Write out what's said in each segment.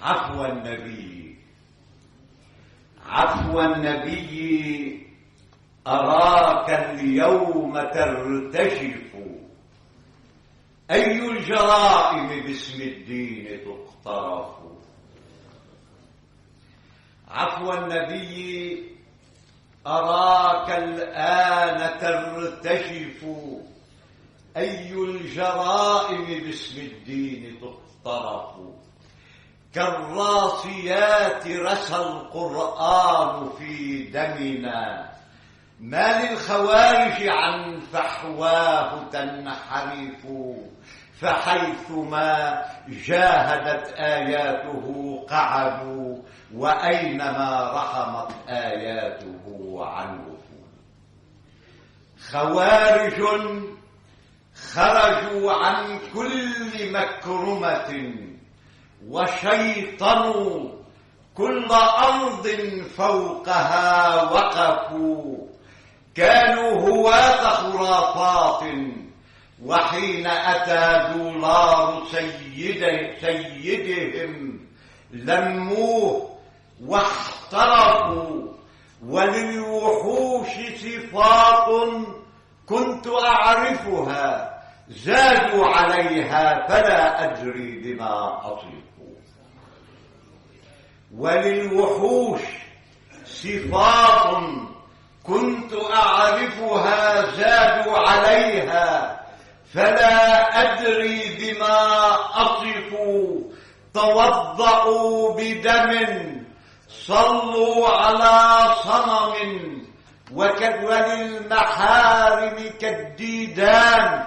عفو النبي، عفو النبي، أراك اليوم ترتجف. أي الجرائم باسم الدين تقترف. عفو النبي، أراك الآن ترتجف. أي الجرائم باسم الدين تقترف. كالراسيات رسى القرآن في دمنا، ما للخوارج عن فحواه تنحرف. فحيثما جاهدت آياته قعدوا، وأينما رحمت آياته عنه. خوارج خرجوا عن كل مكرمة، وشيطنوا كل أرض فوقها وقفوا. كانوا هواة خرافات، وحين أتى دولار سيدهم لموه واحترقوا. وللوحوش صفات كنت أعرفها، زادوا عليها فلا أدري بما أصفوا. وللوحوش صفات كنت أعرفها، زادوا عليها فلا أدري بما أصفوا. توضأوا بدم، صلوا على صنم، وللمحارم كالديدان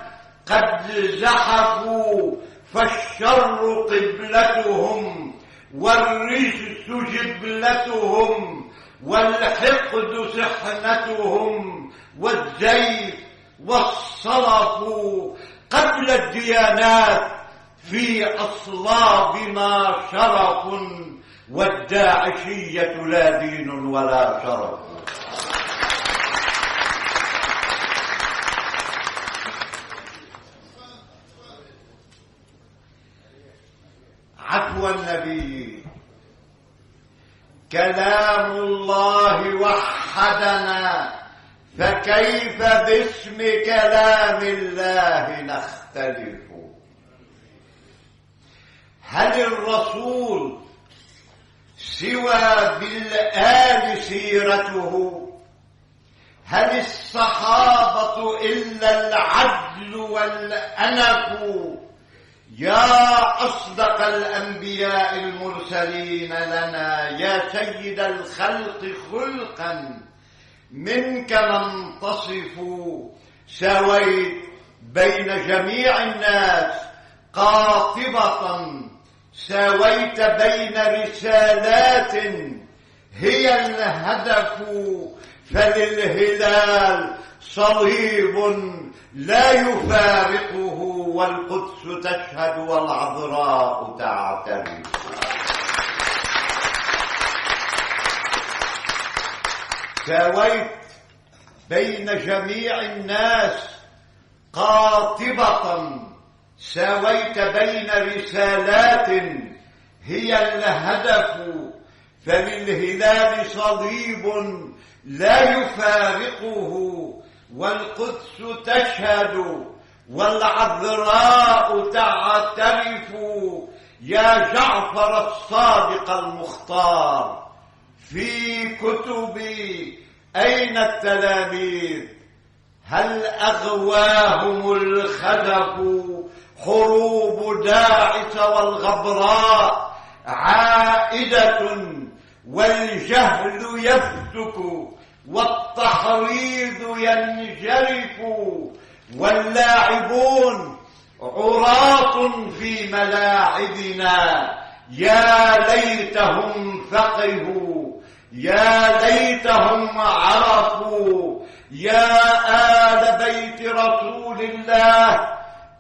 قد زحفوا. فالشر قبلتهم، والرجس جبلتهم، والحقد سحنتهم، والزيف والصلف. قبل الديانات في أصلابنا شرف، والداعشية لا دين ولا شرف. عفو النبي، كلام الله وحدنا، فكيف باسم كلام الله نختلف. هل الرسول سوى بالآل سيرته؟ هل الصحابة إلا العدل والأنف؟ يا أصدق الأنبياء المرسلين لنا، يا سيد الخلق خلقا منك ننتصف. سويت بين جميع الناس قاطبة، سويت بين رسالات هي الهدف. فللهلال صليب لا يفارقه، والقدس تشهد والعذراء تعترف. سويت بين جميع الناس قاطبة، سويت بين رسالات هي الهدف. فللهلال صليب لا يفارقه، والقدس تشهد والعذراء تعترف. يا جعفر الصادق المختار، في كتبي أين التلاميذ؟ هل أغواهم الخدف؟ حروب داعس والغبراء عائدة، والجهل يفتك والتحريض ينجرف. واللاعبون عراة في ملاعبنا، يا ليتهم فقهوا، يا ليتهم عرفوا. يا آل بيت رسول الله،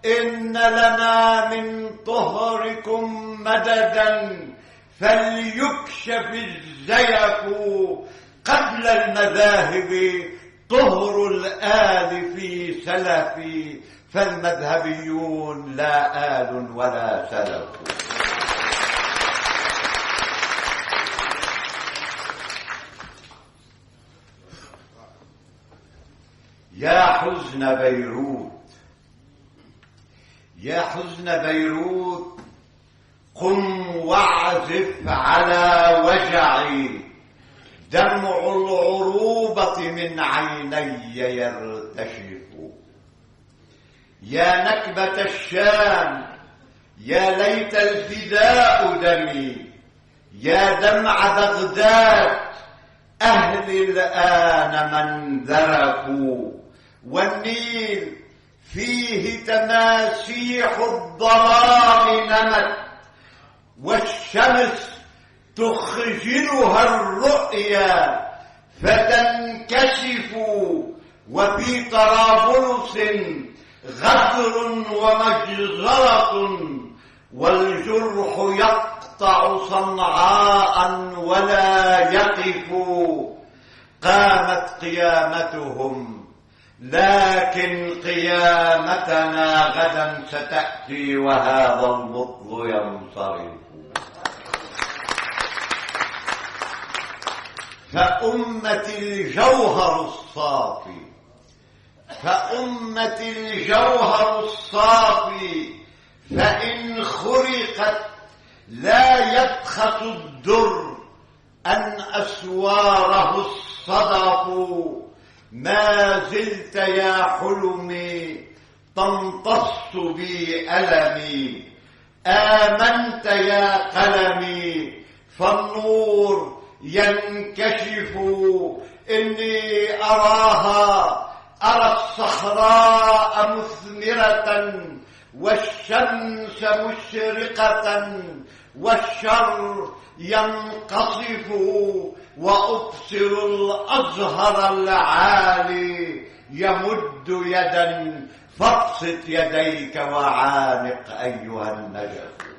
إن لنا من طهركم مددا، فليكشف الزيف. قبل المذاهب طهر الآل في سلف، فالمذهبيون لا آل ولا سلف. يا حزن بيروت، يا حزن بيروت، قم واعزف على وجعي، دمع العروبة من عيني يرتشف. يا نكبة الشام، يا ليت الفداء دمي، يا دمع بغداد، أهل الآن من ذرفوا. والنيل فيه تماسيح الظلام نمت، والشمس تخجلها الرؤيا فتنكشف. وفي طرابلس غدر ومجزرة، والجرح يقطع صنعاء ولا يقف. قامت قيامتهم، لكن قيامتنا غدا ستأتي وهذا البطل ينصرف. فأمة الجوهر الصافي، فأمة الجوهر الصافي، فإن خرقت لا يبخس الدر أن أسواره الصدف. ما زلت يا حلمي تمتص بي ألمي، آمنت يا قلمي فالنور ينكشف. إني أراها، أرى الصحراء مثمرة، والشمس مشرقة، والشر ينقصف. وأبصر الأزهر العالي يمد يدا، فابسط يديك وعانق أيها النجف.